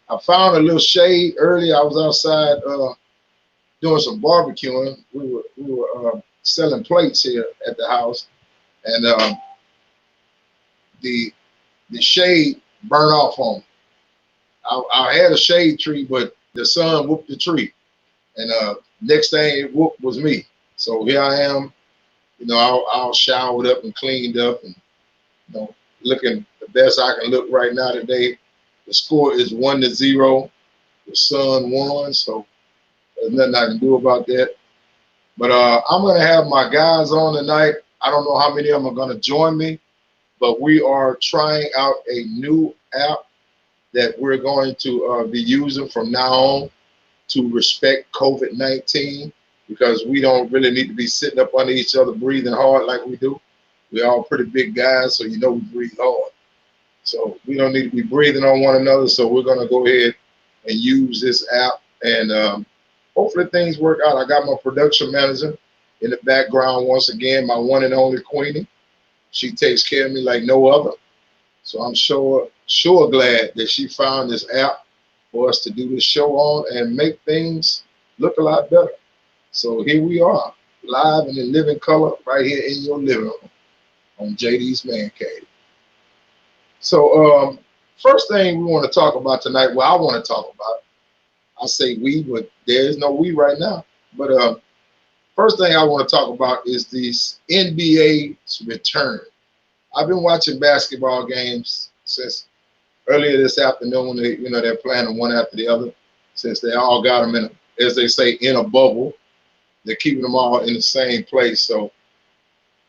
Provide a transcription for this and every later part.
I found a little shade early. I was outside doing some barbecuing. We were selling plates here at the house, and the the shade burned off on me. I had a shade tree, but the sun whooped the tree, and next thing it whooped was me. So here I am, all showered up and cleaned up, and looking the best I can look right now today. The score is 1-0. The Sun won, so there's nothing I can do about that. But I'm gonna have my guys on tonight. I don't know how many of them are gonna join me, but we are trying out a new app that we're going to be using from now on to respect COVID-19, because we don't really need to be sitting up under each other breathing hard like we do. We're all pretty big guys, so we breathe hard. So we don't need to be breathing on one another. So we're going to go ahead and use this app, and hopefully things work out. I got my production manager in the background once again, my one and only Queenie. She takes care of me like no other. So I'm sure glad that she found this app for us to do this show on and make things look a lot better. So here we are, live and in living color right here in your living room on JD's Man Cave. So first thing we want to talk about tonight, well, I want to talk about, I say we, but there is no we right now. But first thing I want to talk about is this NBA's return. I've been watching basketball games since earlier this afternoon. They're playing them one after the other, since they all got them in, as they say, in a bubble. They're keeping them all in the same place. So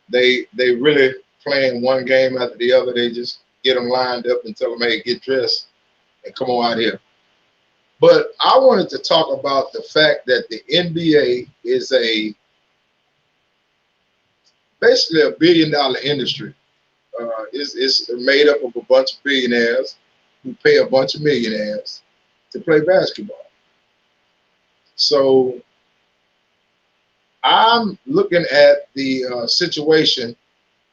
they really playing one game after the other. They just get them lined up and tell them, hey, get dressed and come on out here. But I wanted to talk about the fact that the NBA is basically a billion-dollar industry. It's made up of a bunch of billionaires who pay a bunch of millionaires to play basketball. So I'm looking at the situation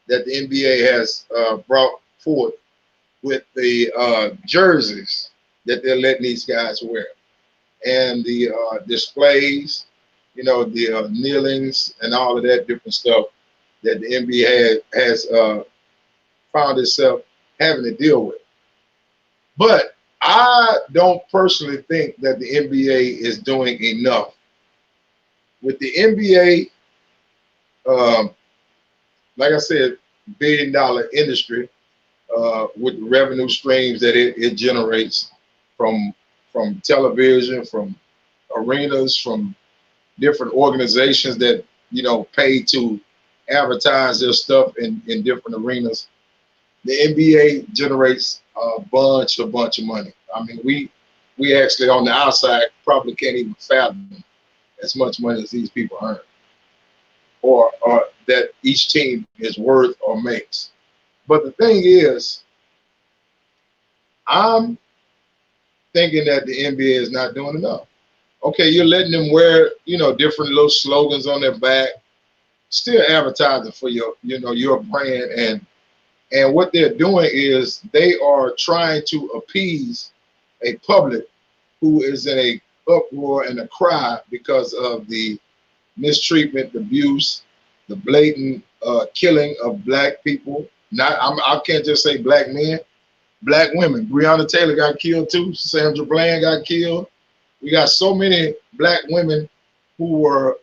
that the NBA has brought forth with the jerseys that they're letting these guys wear, and the displays, the kneelings and all of that different stuff that the NBA has found itself having to deal with. But I don't personally think that the NBA is doing enough. With the NBA, like I said, billion-dollar industry, with the revenue streams that it generates from television, from arenas, from different organizations that pay to advertise their stuff in different arenas. The NBA generates a bunch of money. I mean, we actually on the outside probably can't even fathom as much money as these people earn, or that each team is worth or makes. But the thing is, I'm thinking that the NBA is not doing enough. Okay, you're letting them wear, different little slogans on their back, still advertising for your brand, and what they're doing is they are trying to appease a public who is in a uproar and a cry because of the mistreatment, the abuse, the blatant killing of black people. I can't just say black men, black women. Breonna Taylor got killed too. Sandra Bland got killed. We got so many black women who were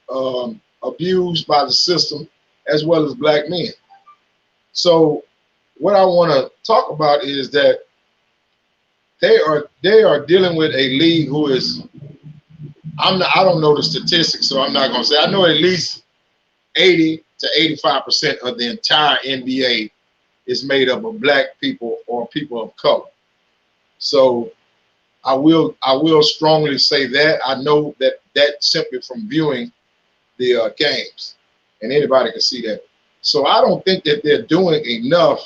abused by the system, as well as black men. So what I want to talk about is that they are dealing with a league who is, I don't know the statistics, so I'm not going to say. I know at least 80 to 85% of the entire NBA is made up of black people or people of color. So I will strongly say that. I know that simply from viewing the games, and anybody can see that. So I don't think that they're doing enough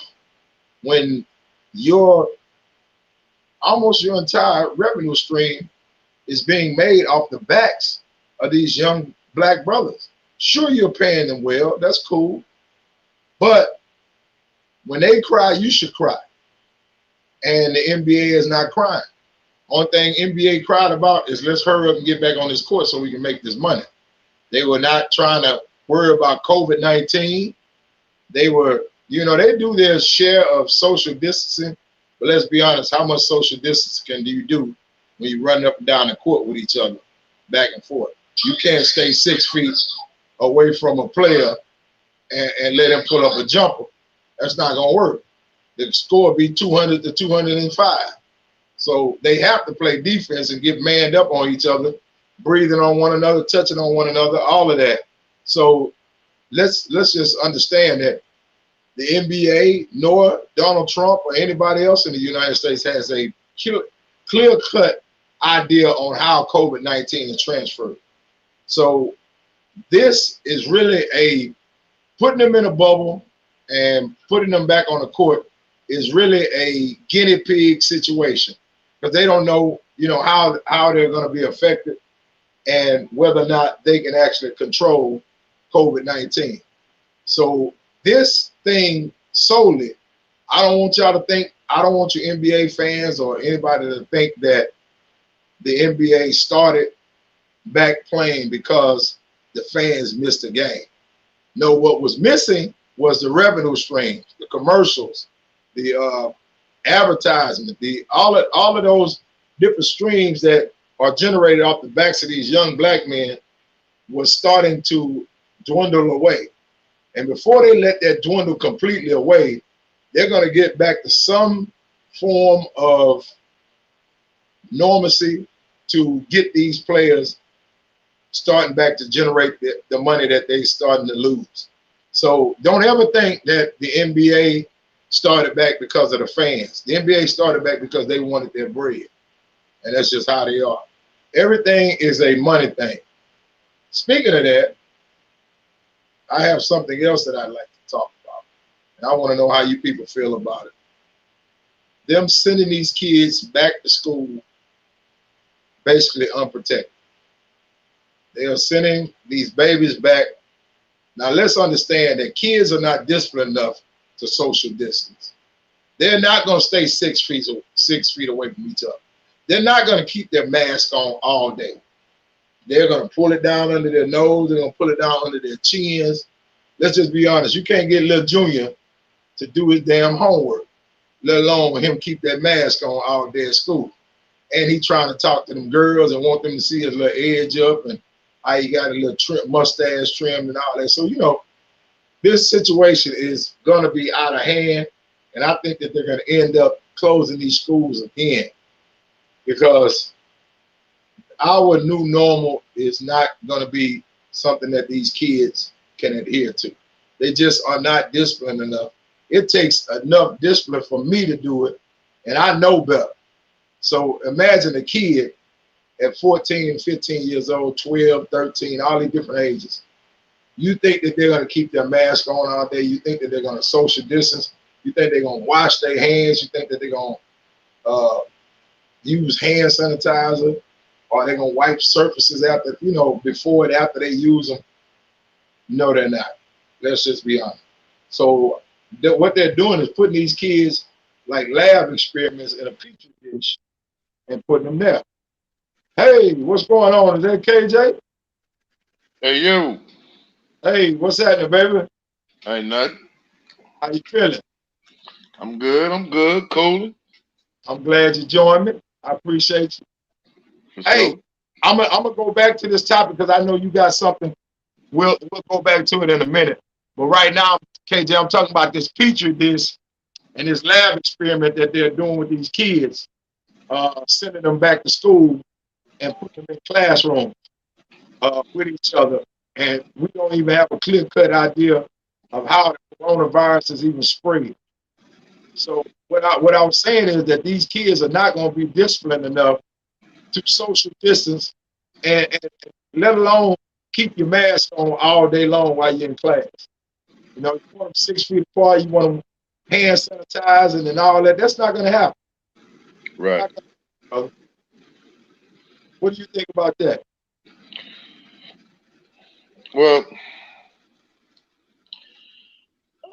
when almost your entire revenue stream is being made off the backs of these young black brothers. Sure, you're paying them well, that's cool, but when they cry, you should cry. and the NBA is not crying. Only thing NBA cried about is let's hurry up and get back on this court so we can make this money. They were not trying to worry about COVID-19. They were, you know, they do their share of social distancing, but let's be honest, how much social distancing can you do when you run up and down the court with each other, back and forth? You can't stay 6 feet away from a player and let him pull up a jumper. That's not going to work. The score be 200 to 205. So they have to play defense and get manned up on each other, breathing on one another, touching on one another, all of that. So let's just understand that the NBA nor Donald Trump or anybody else in the United States has a clear-cut idea on how COVID-19 is transferred. So this is really a putting them in a bubble and putting them back on the court is really a guinea pig situation, because they don't know, you know, how they're going to be affected and whether or not they can actually control COVID-19. So this thing solely, I don't want y'all to think, I don't want you NBA fans or anybody to think that the NBA started back playing because the fans missed a game. No, what was missing was the revenue streams, the commercials, the advertisement, all of those different streams that are generated off the backs of these young black men was starting to dwindle away. And before they let that dwindle completely away, they're going to get back to some form of normalcy to get these players starting back to generate the money that they starting to lose. So don't ever think that the NBA started back because of the fans. The NBA started back because they wanted their bread. And that's just how they are. Everything is a money thing. Speaking of that, I have something else that I'd like to talk about. And I want to know how you people feel about it. Them sending these kids back to school basically unprotected. They are sending these babies back. Now let's understand that kids are not disciplined enough to social distance. They're not going to stay 6 feet away from each other. They're not going to keep their mask on all day. They're going to pull it down under their nose. They're going to pull it down under their chins. Let's just be honest. You can't get little Junior to do his damn homework, let alone him keep that mask on all day at school. And he trying to talk to them girls and want them to see his little edge up and how he got a little mustache trimmed and all that. So, you know, this situation is going to be out of hand. And I think that they're going to end up closing these schools again, because our new normal is not going to be something that these kids can adhere to. They just are not disciplined enough. It takes enough discipline for me to do it, and I know better. So imagine a kid at 14, 15 years old, 12, 13, all these different ages. You think that they're going to keep their mask on all day? You think that they're going to social distance? You think they're going to wash their hands? You think that they're going to use hand sanitizer? Or they're going to wipe surfaces after, you know, before and after they use them? No, they're not. Let's just be honest. So what they're doing is putting these kids like lab experiments in a petri dish and putting them there. Hey, what's going on? Is that KJ? Hey, you. Hey, what's happening, baby? Ain't nothing. How you feeling? I'm good. I'm good. Cooling. I'm glad you joined me. I appreciate you. For Hey, sure. I'm gonna go back to this topic because I know you got something. We'll go back to it in a minute. But right now, KJ, I'm talking about this petri dish and this lab experiment that they're doing with these kids, sending them back to school and putting them in classrooms with each other. And we don't even have a clear-cut idea of how the coronavirus is even spread. So what I was saying is that these kids are not going to be disciplined enough to social distance and let alone keep your mask on all day long while you're in class. You know, you want them 6 feet apart, you want them hand sanitizing and all that. That's not going to happen. Right. What do you think about that? Well,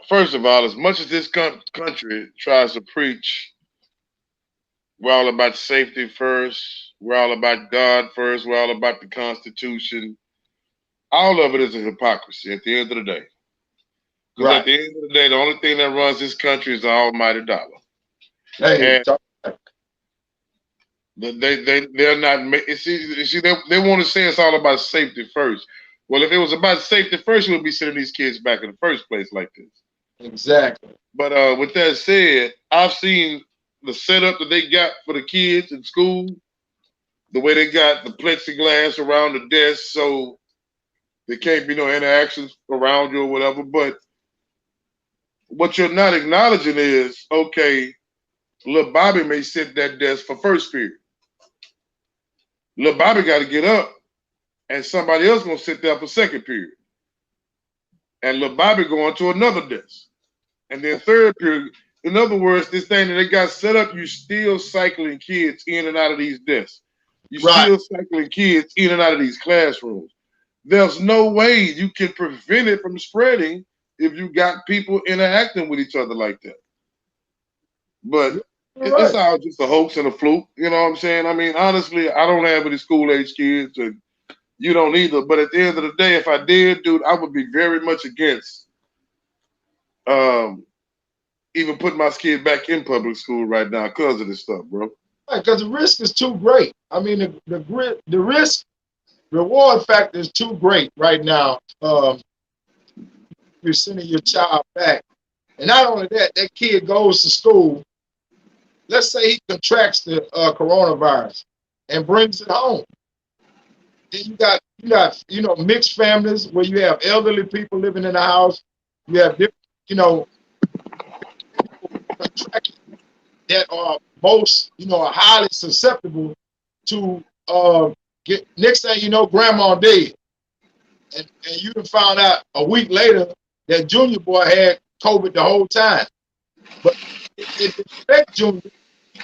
first of all, as much as this country tries to preach We're all about safety first. We're all about God first. We're all about the Constitution. All of it is a hypocrisy at the end of the day. Because at Right. the end of the day, the only thing that runs this country is the almighty dollar. Hey, And they're not. See, they want to say it's all about safety first. Well, if it was about safety first, we would be sending these kids back in the first place like this. exactly. But with that said, I've seen the setup that they got for the kids in school, the way they got the plexiglass around the desk so there can't be no interactions around you or whatever. But what you're not acknowledging is, okay, little Bobby may sit at that desk for first period. Little Bobby got to get up, and somebody else gonna sit there for second period. And little Bobby going to another desk. And then third period. In other words, this thing that they got set up, you still cycling kids in and out of these desks. You Right. still cycling kids in and out of these classrooms. There's no way you can prevent it from spreading if you got people interacting with each other like that. But it's Right. all just a hoax and a fluke. You know what I'm saying? I mean, honestly, I don't have any school-age kids, and you don't either. But at the end of the day, if I did, dude, I would be very much against even putting my kid back in public school right now because of this stuff, bro. Because the risk is too great. I mean, the risk reward factor is too great right now. You're sending your child back, and not only that, that kid goes to school. Let's say he contracts the coronavirus and brings it home. Then you got mixed families where you have elderly people living in the house. You have different contracting that are most are highly susceptible to get next thing you know, grandma dead, and you done found out a week later that Junior boy had COVID the whole time, but it didn't affect Junior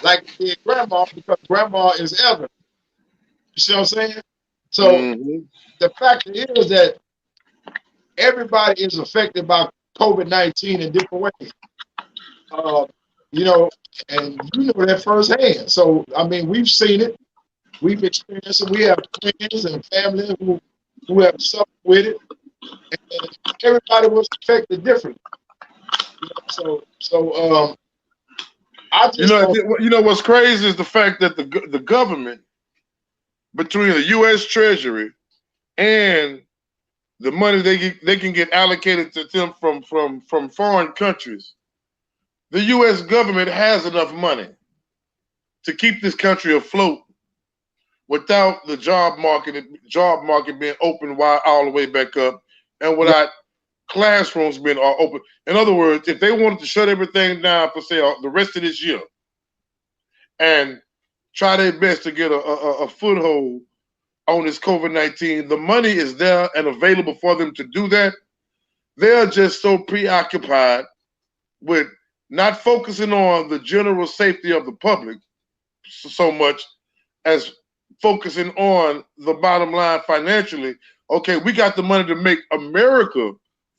like it did grandma because grandma is elderly. You see what I'm saying? So the fact is that everybody is affected by COVID-19 in different ways. And you know that firsthand. So I mean, we've seen it, we've experienced it. We have friends and family who have suffered with it, and everybody was affected differently. So I just you know what's crazy is the fact that the government, between the U.S. Treasury and the money they can get allocated to them from foreign countries, the U.S. government has enough money to keep this country afloat without the job market being open wide all the way back up, and without classrooms being all open. In other words, if they wanted to shut everything down for say the rest of this year and try their best to get a foothold on this COVID-19, the money is there and available for them to do that. They're just so preoccupied with not focusing on the general safety of the public so much as focusing on the bottom line financially. Okay, we got the money to make America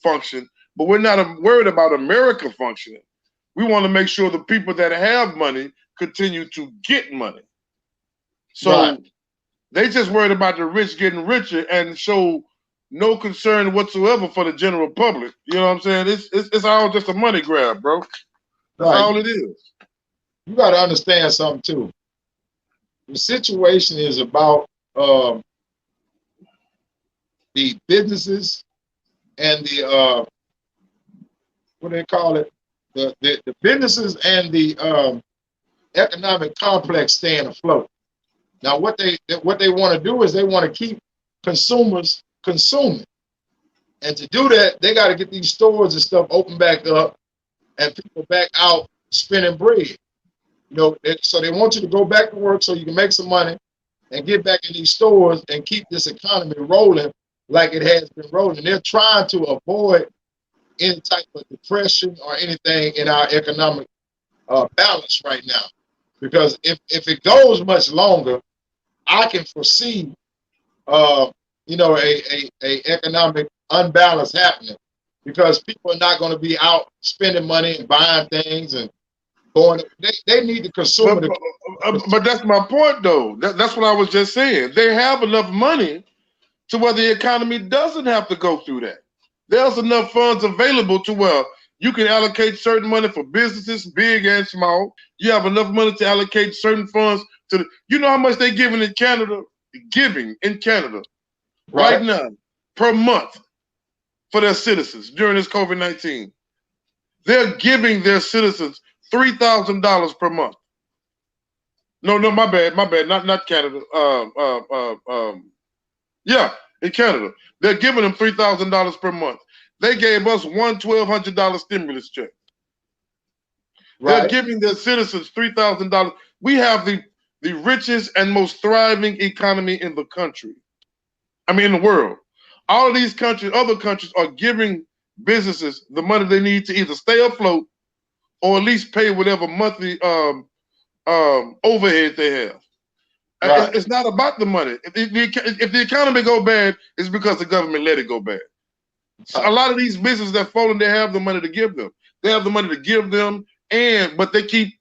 function, but we're not worried about America functioning. We want to make sure the people that have money continue to get money. So they just worried about the rich getting richer and show no concern whatsoever for the general public. You know what I'm saying? It's all just a money grab, bro. That's all it is. You got to understand something too. The situation is about the businesses and the what do they call it? The businesses and the economic complex staying afloat. Now, what they want to do is they want to keep consumers consuming, and to do that, they got to get these stores and stuff open back up, and people back out spending bread. So they want you to go back to work so you can make some money and get back in these stores and keep this economy rolling like it has been rolling. They're trying to avoid any type of depression or anything in our economic balance right now, because if it goes much longer, I can foresee a economic unbalance happening, because people are not going to be out spending money and buying things and going. They need the consumer. But that's my point, though. That's what I was just saying. They have enough money to where the economy doesn't have to go through that. There's enough funds available to where you can allocate certain money for businesses, big and small. You have enough money to allocate certain funds to the, you know how much they're giving in Canada right now per month for their citizens during this COVID-19. They're giving their citizens $3,000 per month. No, my bad, not Canada. Yeah, in Canada, they're giving them $3,000 per month. They gave us one $1,200 stimulus check. They're giving their citizens $3,000. We have the richest and most thriving economy in the country. I mean, in the world. All of these countries, other countries, are giving businesses the money they need to either stay afloat or at least pay whatever monthly overhead they have. It's not about the money. If the economy go bad, it's because the government let it go bad. So a lot of these businesses that fall in, they have the money to give them. They have the money to give them, but they keep,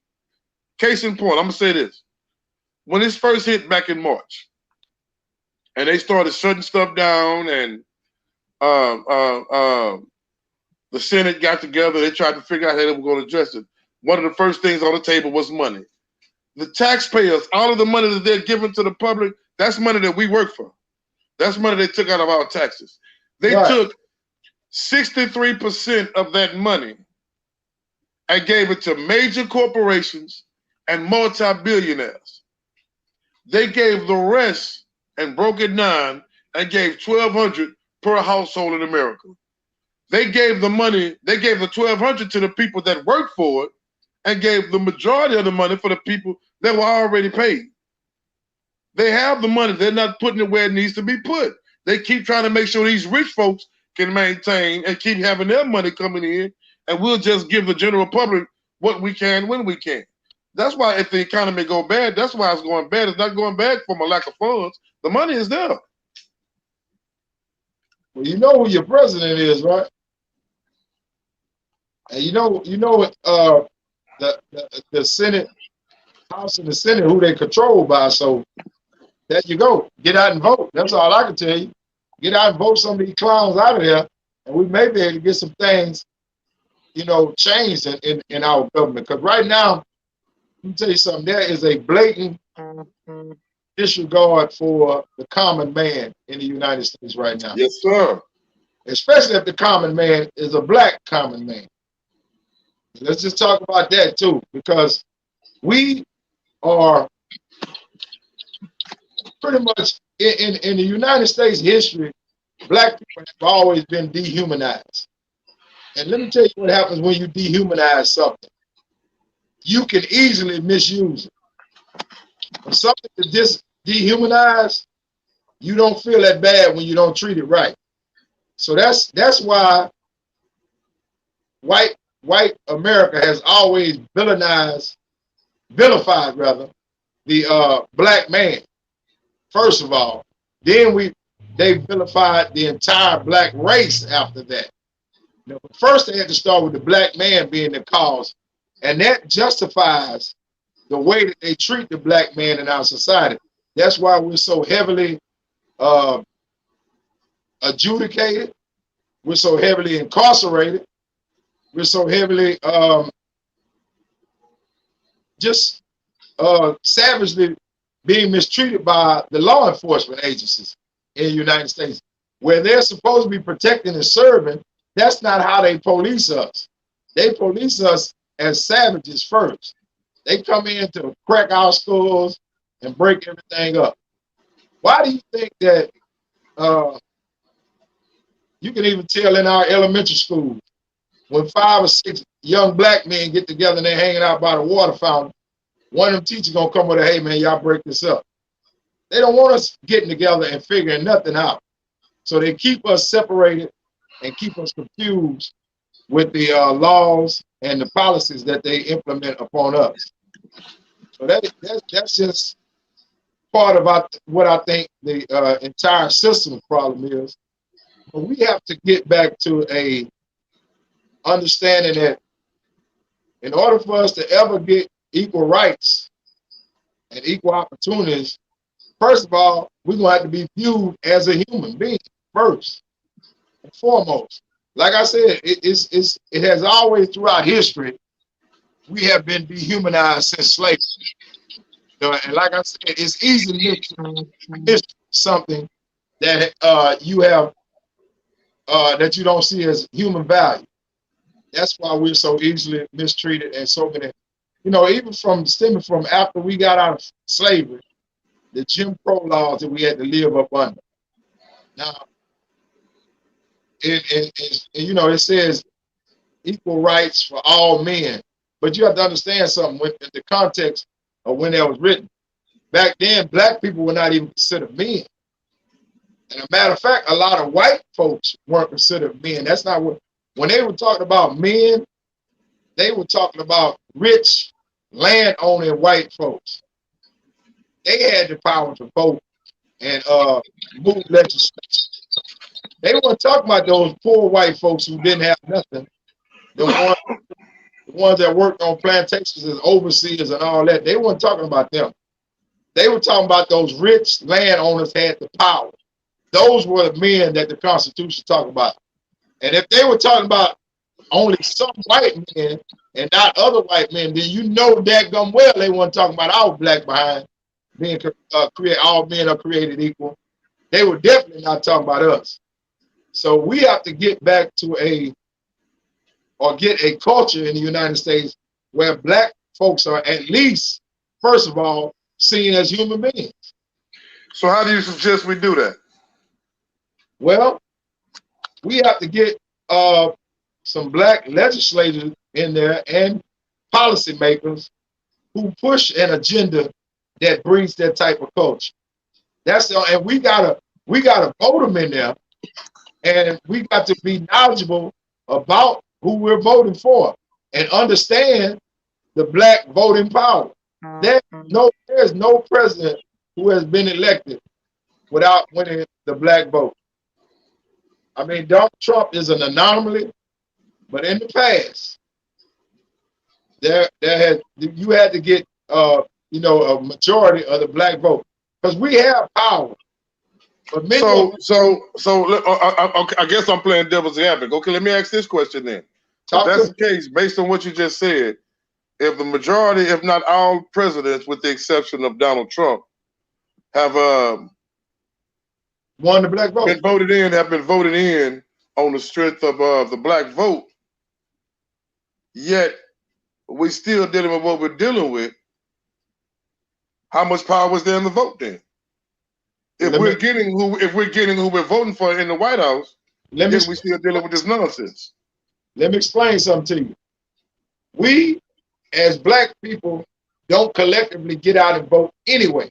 case in point, I'm gonna say this. When this first hit back in March, and they started shutting stuff down, and the Senate got together, they tried to figure out how they were going to address it. One of the first things on the table was money. The taxpayers, all of the money that they're giving to the public, that's money that we work for. That's money they took out of our taxes. They took 63% of that money and gave it to major corporations and multi-billionaires. They gave the rest and broke it down and gave $1,200 per household in America. They gave the money, they gave the $1,200 to the people that worked for it and gave the majority of the money for the people that were already paid. They have the money, they're not putting it where it needs to be put. They keep trying to make sure these rich folks can maintain and keep having their money coming in, and we'll just give the general public what we can when we can. That's why if the economy go bad, that's why it's going bad. It's not going bad from a lack of funds. The money is there. Well, you know who your president is, right? And you know the Senate, House and the Senate, who they control by. So there you go. Get out and vote. That's all I can tell you. Get out and vote some of these clowns out of there, and we may be able to get some things, changed in our government. Because right now, let me tell you something, there is a blatant disregard for the common man in the United States right now. Yes, sir. Especially if the common man is a black common man. Let's just talk about that too, because we are pretty much in the United States history, black people have always been dehumanized. And let me tell you what happens when you dehumanize something. You can easily misuse it. When something is just dehumanized, you don't feel that bad when you don't treat it right. So that's why white America has always vilified the black man. First of all, then they vilified the entire black race after that. But first they had to start with the black man being the cause, and that justifies the way that they treat the black man in our society. That's why we're so heavily adjudicated, we're so heavily incarcerated, we're so heavily savagely being mistreated by the law enforcement agencies in the United States, where they're supposed to be protecting and serving. That's not how they police us. They police us as savages first. They come in to crack our schools and break everything up. Why do you think that you can even tell in our elementary schools, when 5 or 6 young black men get together and they're hanging out by the water fountain, one of them teachers gonna come with a, hey man, y'all break this up. They don't want us getting together and figuring nothing out. So they keep us separated and keep us confused with the laws and the policies that they implement upon us. So that's just part of what I think the entire system problem is. But we have to get back to a understanding that in order for us to ever get equal rights and equal opportunities, first of all, we're gonna have to be viewed as a human being first and foremost. Like I said, it has always throughout history, we have been dehumanized since slavery. And like I said, it's easy to miss something that you have that you don't see as human value. That's why we're so easily mistreated, and so many, even from stemming from after we got out of slavery, the Jim Crow laws that we had to live up under. Now, it says equal rights for all men, but you have to understand something with the context of when that was written. Back then, black people were not even considered men. And a matter of fact, a lot of white folks weren't considered men. That's not what, when they were talking about men, they were talking about rich, land-owning white folks. They had the power to vote and move legislation. They weren't talking about those poor white folks who didn't have nothing. The ones that worked on plantations as overseers and all that. They weren't talking about them. They were talking about those rich landowners had the power. Those were the men that the Constitution talked about. And if they were talking about only some white men and not other white men, then you know daggum well they weren't talking about our black behind being all men are created equal. They were definitely not talking about us. So we have to get back to get a culture in the United States where black folks are at least, first of all, seen as human beings. So how do you suggest we do that? Well, we have to get some black legislators in there and policymakers who push an agenda that brings that type of culture. And we gotta vote them in there, and we got to be knowledgeable about who we're voting for and understand the black voting power. There's no president who has been elected without winning the black vote. I mean, Donald Trump is an anomaly, but in the past, you had to get a majority of the black vote because we have power. But I guess I'm playing devil's advocate. Okay, let me ask this question then. If that's the case, based on what you just said, if the majority, if not all presidents, with the exception of Donald Trump, have won the black vote, have been voted in on the strength of the black vote, yet we still dealing with what we're dealing with, how much power was there in the vote then? If we're getting who we're voting for in the White House, then we still dealing with this nonsense. Let me explain something to you. We, as black people, don't collectively get out and vote anyway.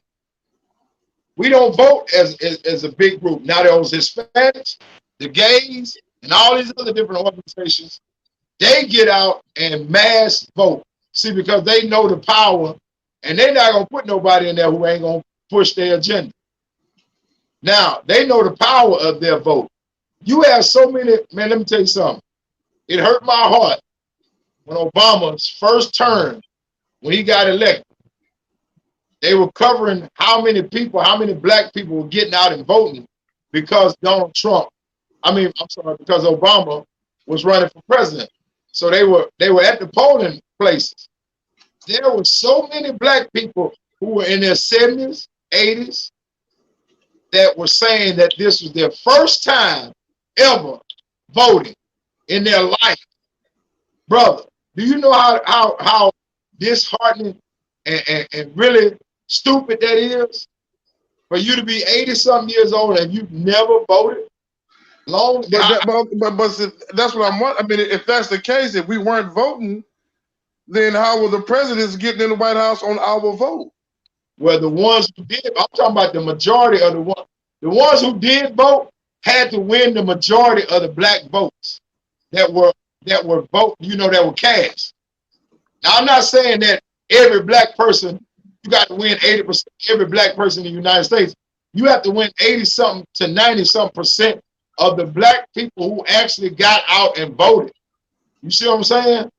We don't vote as a big group. Now those Hispanics, the gays, and all these other different organizations, they get out and mass vote. See, because they know the power, and they're not gonna put nobody in there who ain't gonna push their agenda. Now, they know the power of their vote. You have so many, man, let me tell you something. It hurt my heart when Obama's first term, when he got elected, they were covering how many black people were getting out and voting because because Obama was running for president. So they were at the polling places. There were so many black people who were in their 70s, 80s, that were saying that this was their first time ever voting in their life. Brother, do you know how disheartening and really stupid that is? For you to be 80-something years old and you've never voted? But that's what I'm wondering. I mean, if that's the case, if we weren't voting, then how were the presidents getting in the White House on our vote? Well, the ones who did, I'm talking about the majority of the ones who did vote had to win the majority of the black votes that were that were cast. Now, I'm not saying that every black person, you got to win 80%, every black person in the United States. You have to win 80-something to 90-something% of the black people who actually got out and voted. You see what I'm saying?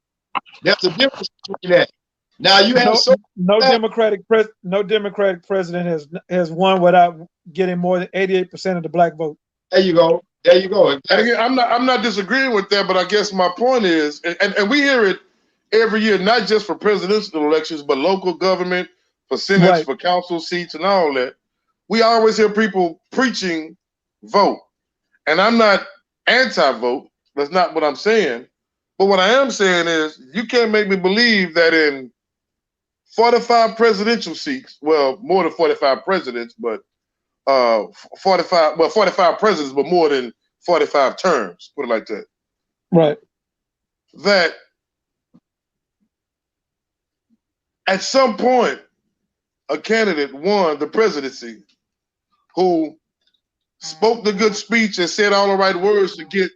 There's a difference between that. Now you have no Democratic president has won without getting more than 88% of the black vote. There you go. There you go. Exactly. And again, I'm not disagreeing with that, but I guess my point is, and we hear it every year, not just for presidential elections, but local government, for Senate, right, for council seats and all that. We always hear people preaching vote. And I'm not anti-vote. That's not what I'm saying. But what I am saying is you can't make me believe that in 45 presidential seats, well, more than 45 presidents, but 45 presidents, but more than 45 terms, put it like that. Right. That at some point, a candidate won the presidency who spoke the good speech and said all the right words to get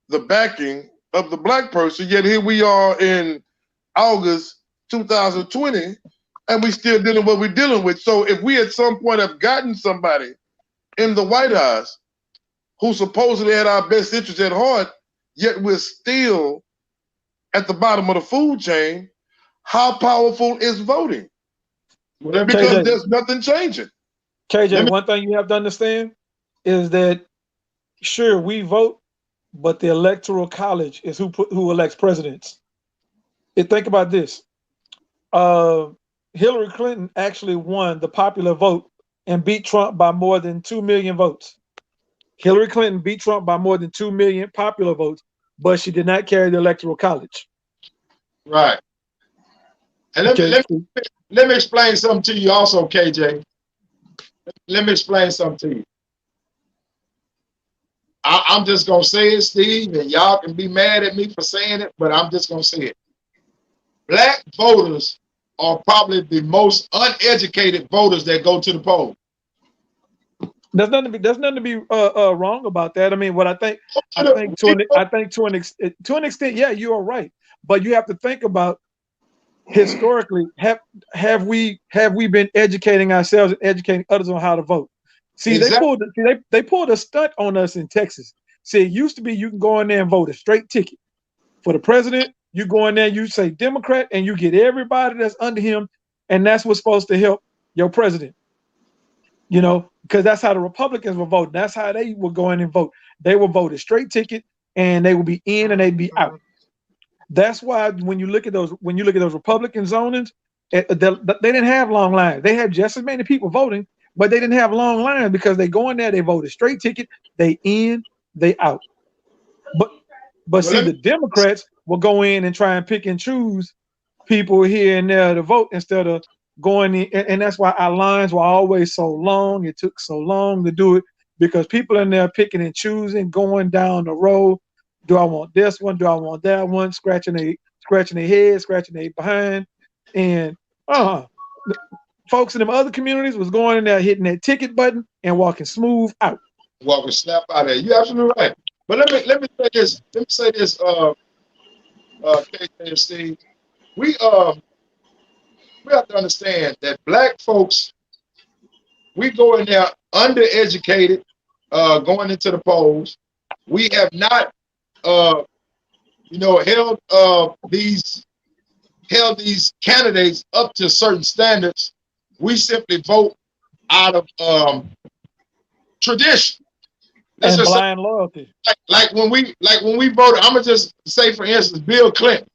the backing of the black person, yet here we are in August 2020, and we still dealing with what we're dealing with. So if we at some point have gotten somebody in the White House who supposedly had our best interests at heart, yet we're still at the bottom of the food chain, how powerful is voting? Because KJ, there's nothing changing. KJ, one thing you have to understand is that, sure, we vote, but the Electoral College is who elects presidents. And think about this. Hillary Clinton actually won the popular vote and beat Trump by more than 2 million votes. Hillary Clinton beat Trump by more than 2 million popular votes, but she did not carry the Electoral College. Right. And let me explain something to you also, KJ. Let me explain something to you. I'm just going to say it, Steve, and y'all can be mad at me for saying it, but I'm just going to say it. Black voters are probably the most uneducated voters that go to the poll. There's nothing to be wrong about that. I mean, what I think to an extent, yeah, you are right. But you have to think about historically, have we been educating ourselves and educating others on how to vote? See, exactly. they pulled a stunt on us in Texas. See, it used to be you can go in there and vote a straight ticket for the president. You go in there, you say Democrat, and you get everybody that's under him, and that's what's supposed to help your president. You know, because that's how the Republicans were voting. That's how they would go in and vote. They would vote a straight ticket, and they would be in and they'd be out. That's why when you look at those Republican zonings, they didn't have long lines. They had just as many people voting, but they didn't have long lines because they go in there, they vote a straight ticket, they in, they out. But see, the Democrats will go in and try and pick and choose people here and there to vote instead of going in, and that's why our lines were always so long. It took so long to do it because people in there picking and choosing, going down the road. Do I want this one? Do I want that one? Scratching their head, scratching their behind, and folks in them other communities was going in there, hitting that ticket button and walking smooth out. Walking snap out of there. You're absolutely right. But let me say this. Let me say this. KJ and Steve, we have to understand that black folks, we go in there undereducated, going into the polls. We have not, held these candidates up to certain standards. We simply vote out of tradition. And blind loyalty. Like when we voted, I'm gonna just say, for instance, Bill Clinton.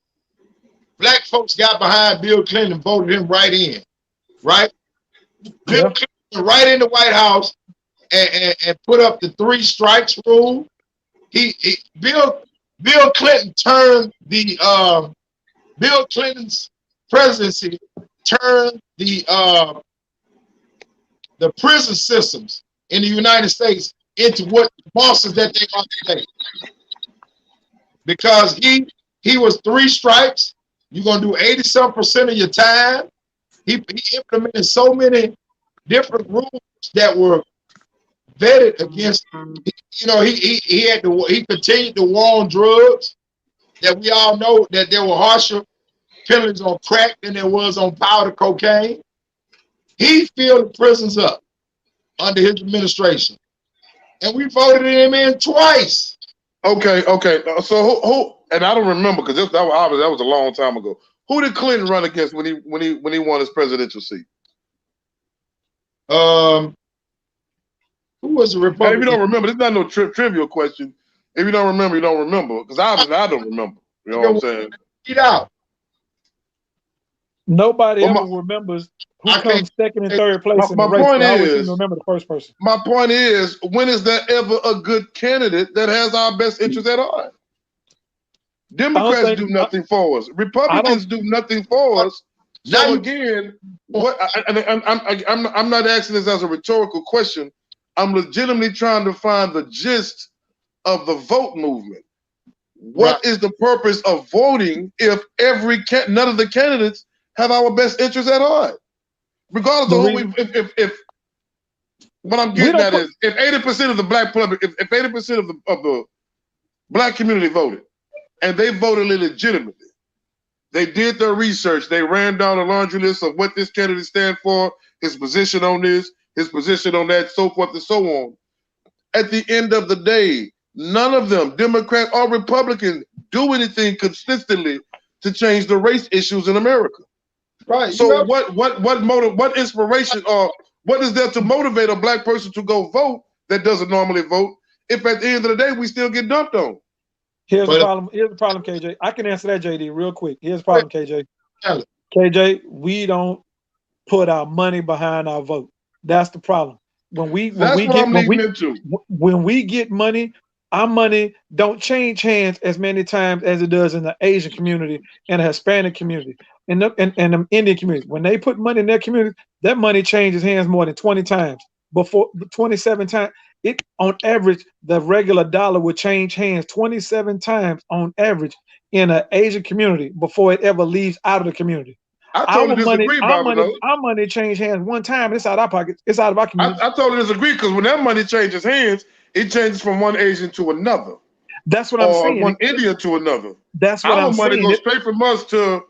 Black folks got behind Bill Clinton and voted him right in, right? Bill Clinton right in the White House and put up the 3 strikes rule. Bill Clinton turned Bill Clinton's presidency turned the prison systems in the United States into what bosses that they are today. Because he was 3 strikes. You're gonna do 80-some% of your time. He implemented so many different rules that were vetted against. He continued the war on drugs. That we all know that there were harsher penalties on crack than there was on powder cocaine. He filled the prisons up under his administration, and we voted him in twice. Okay. So who? And I don't remember because that was a long time ago. Who did Clinton run against when he won his presidential seat? Who was the Republican? And if you don't remember, it's not no trivial question. If you don't remember, you don't remember. Because obviously I don't remember. You know what I'm saying? Get out. Nobody ever remembers who comes second and third place in the race. I always seem to remember the first person. My point is, when is there ever a good candidate that has our best interest at heart? Democrats do nothing for us. Republicans do nothing for us. So again, what? I'm not asking this as a rhetorical question. I'm legitimately trying to find the gist of the vote movement. What is the purpose of voting if none of the candidates have our best interest at heart? Regardless of who if what I'm getting at is, if 80% of the black public, if 80% of the black community voted, and they voted illegitimately, they did their research, they ran down a laundry list of what this candidate stands for, his position on this, his position on that, so forth and so on. At the end of the day, none of them, Democrat or Republican, do anything consistently to change the race issues in America. Right. So what inspiration or what is there to motivate a black person to go vote that doesn't normally vote if at the end of the day we still get dumped on? Here's the problem, KJ. I can answer that, JD, real quick. Here's the problem, KJ. KJ, we don't put our money behind our vote. That's the problem. When we get money, our money don't change hands as many times as it does in the Asian community and the Hispanic community and the Indian community. When they put money in their community, that money changes hands more than 20 times. Before 27 times, on average, the regular dollar would change hands 27 times on average in an Asian community before it ever leaves out of the community. I totally disagree, our money changed hands one time. It's out of our pockets. It's out of our community. I totally disagree because when that money changes hands, it changes from one Asian to another. That's what I'm saying. Or one Indian to another. That's what I'm saying. Our money goes straight from us to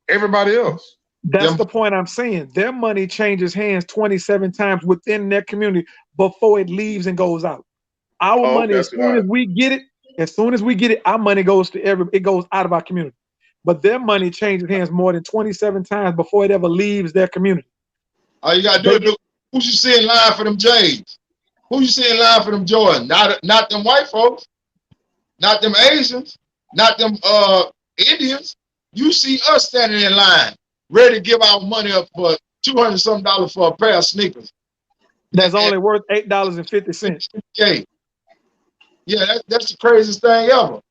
everybody else. That's the point I'm saying. Their money changes hands 27 times within their community before it leaves and goes out. Our money, as soon as we get it, our money goes to it goes out of our community. But their money changes hands more than 27 times before it ever leaves their community. All you gotta do is who you see in line for them J's? Who you see in line for them Jordans? Not them white folks, not them Asians, not them Indians. You see us standing in line, ready to give our money up for $200-something for a pair of sneakers. That's only worth $8.50. Okay. Yeah, that's the craziest thing ever.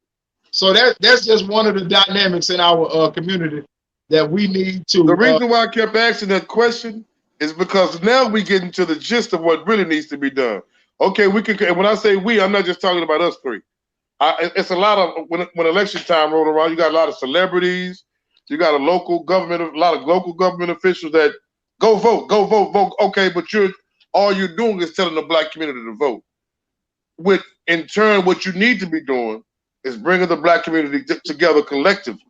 So that's just one of the dynamics in our community that we need to. The reason why I kept asking that question is because now we get into the gist of what really needs to be done. Okay, we can. And when I say we, I'm not just talking about us three. It's a lot of when election time rolled around. You got a lot of celebrities. You got a lot of local government officials that go vote. Okay, but all you're doing is telling the black community to vote. With in turn, what you need to be doing is bringing the black community together collectively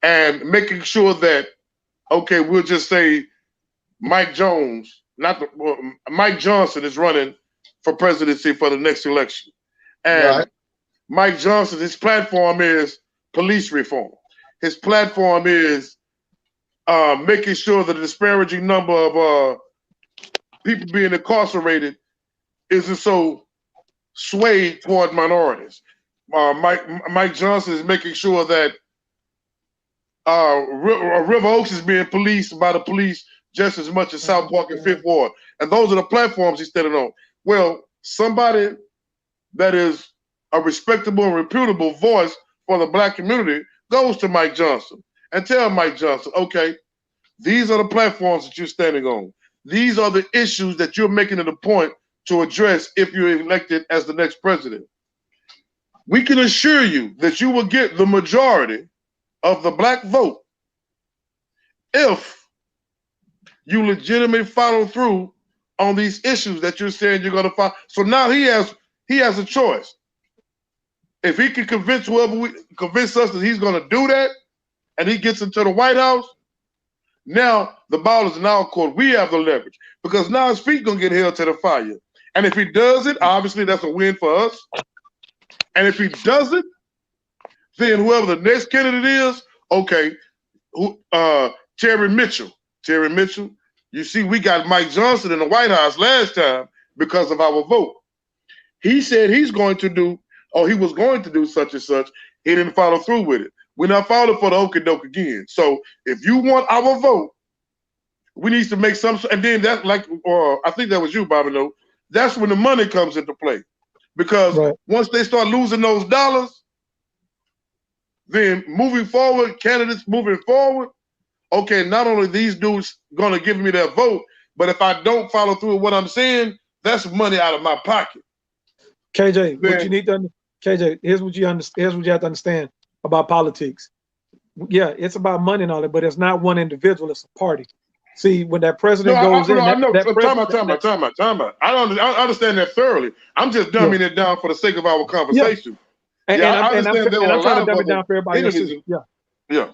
and making sure that, okay, we'll just say Mike Johnson is running for presidency for the next election. And Mike Johnson, his platform is police reform. His platform is making sure that the disparaging number of people being incarcerated isn't so swayed toward minorities. Mike Johnson is making sure that River Oaks is being policed by the police just as much as South Park and Fifth Ward. And those are the platforms he's standing on. Well, somebody that is a respectable and reputable voice for the black community goes to Mike Johnson and tell Mike Johnson, okay, these are the platforms that you're standing on. These are the issues that you're making it a point to address if you're elected as the next president. We can assure you that you will get the majority of the black vote if you legitimately follow through on these issues that you're saying you're going to follow. So now he has a choice. If he can convince us that he's going to do that, and he gets into the White House, now the ball is in our court. We have the leverage because now his feet going to get held to the fire. And if he does it, obviously that's a win for us. And if he doesn't, then whoever the next candidate is, Okay, Terry Mitchell. You see, we got Mike Johnson in the White House last time because of our vote. He said he's going to do, or he was going to do such and such. He didn't follow through with it. We're not following for the okie doke again. So if you want our vote, we need to make some, and then that's like, or I think that was you, Bobby. No, that's when the money comes into play, because once they start losing those dollars, then moving forward, candidates moving forward. Okay, not only these dudes gonna give me their vote, but if I don't follow through with what I'm saying, that's money out of my pocket. KJ, what you need to KJ, here's what you have to understand about politics. Yeah, it's about money and all that, but it's not one individual, it's a party. See, when that president goes in, time out. I understand that thoroughly. I'm just dumbing it down for the sake of our conversation. I'm trying to dumb it down for everybody else too. Yeah.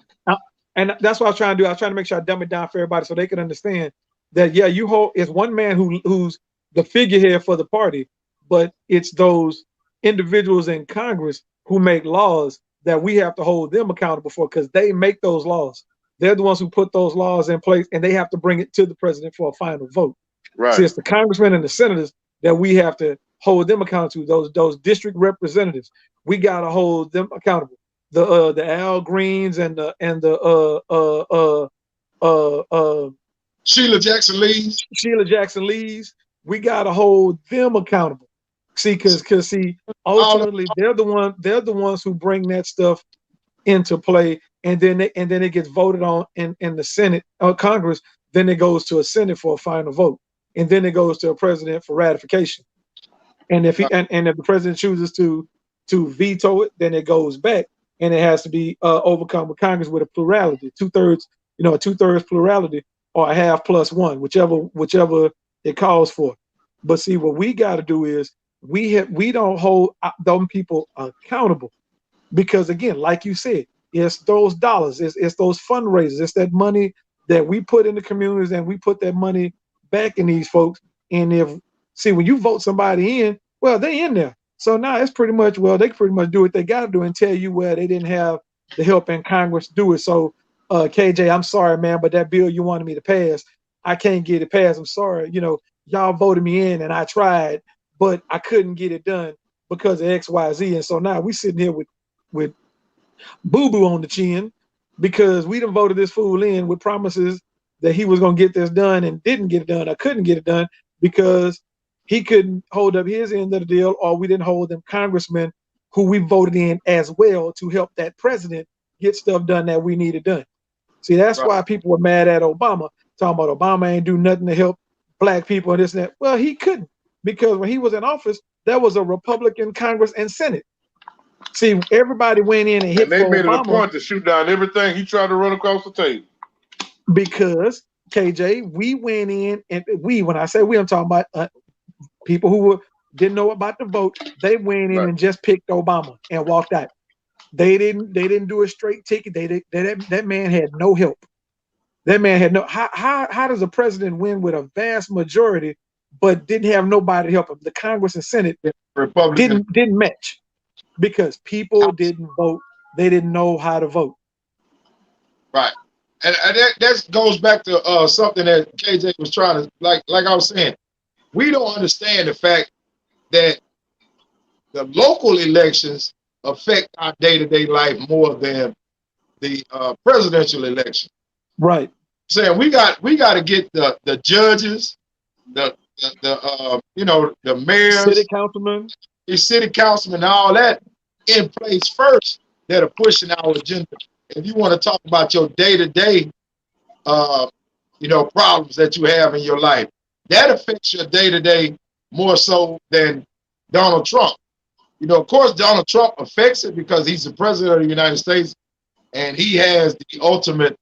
And that's what I was trying to do. I was trying to make sure I dumb it down for everybody so they can understand that, yeah, you hold, it's one man who's the figurehead for the party, but it's those individuals in Congress who make laws that we have to hold them accountable for, because they make those laws. They're the ones who put those laws in place, and they have to bring it to the president for a final vote. Right. See, it's the congressmen and the senators that we have to hold them accountable to. Those district representatives, we got to hold them accountable. The Al Greens and the Sheila Jackson Lees, we got to hold them accountable. See, because ultimately they're the ones who bring that stuff into play, and then it gets voted on in the Senate or Congress. Then it goes to a Senate for a final vote, and then it goes to a president for ratification. And if if the president chooses to veto it, then it goes back, and it has to be overcome with Congress with a plurality, 2/3, a 2/3 plurality, or a half plus one, whichever it calls for. But see, what we got to do is we don't hold them people accountable, because again, like you said, it's those dollars, it's those fundraisers, it's that money that we put in the communities, and we put that money back in these folks. And when you vote somebody in, well, they in there. So now it's pretty much, they can pretty much do what they got to do and tell you where they didn't have the help in Congress to do it. So KJ, I'm sorry, man, but that bill you wanted me to pass, I can't get it passed. I'm sorry. Y'all voted me in and I tried, but I couldn't get it done because of X, Y, Z. And so now we sitting here with boo-boo on the chin, because we done voted this fool in with promises that he was going to get this done and didn't get it done. I couldn't get it done because he couldn't hold up his end of the deal, or we didn't hold them congressmen who we voted in as well to help that president get stuff done that we needed done. See, that's why people were mad at Obama, talking about Obama ain't do nothing to help black people and this and that. Well, he couldn't, because when he was in office, there was a Republican Congress and Senate. See, everybody went in and hit. And they made it a point to shoot down everything he tried to run across the table. Because KJ, we went in, and when I say we, I'm talking about people who didn't know about the vote. They went in and just picked Obama and walked out. They didn't do a straight ticket. That man had no help. That man had no. How does a president win with a vast majority, but didn't have nobody to help him? The Congress and Senate didn't match, because people didn't vote. They didn't know how to vote. Right. And that goes back to something that KJ was trying to, like I was saying, we don't understand the fact that the local elections affect our day-to-day life more than the presidential election. Right. Saying we got to get the judges, the mayors, city councilmen, all that in place first that are pushing our agenda. If you want to talk about your day-to-day, problems that you have in your life, that affects your day-to-day more so than Donald Trump. Of course, Donald Trump affects it because he's the president of the United States and he has the ultimate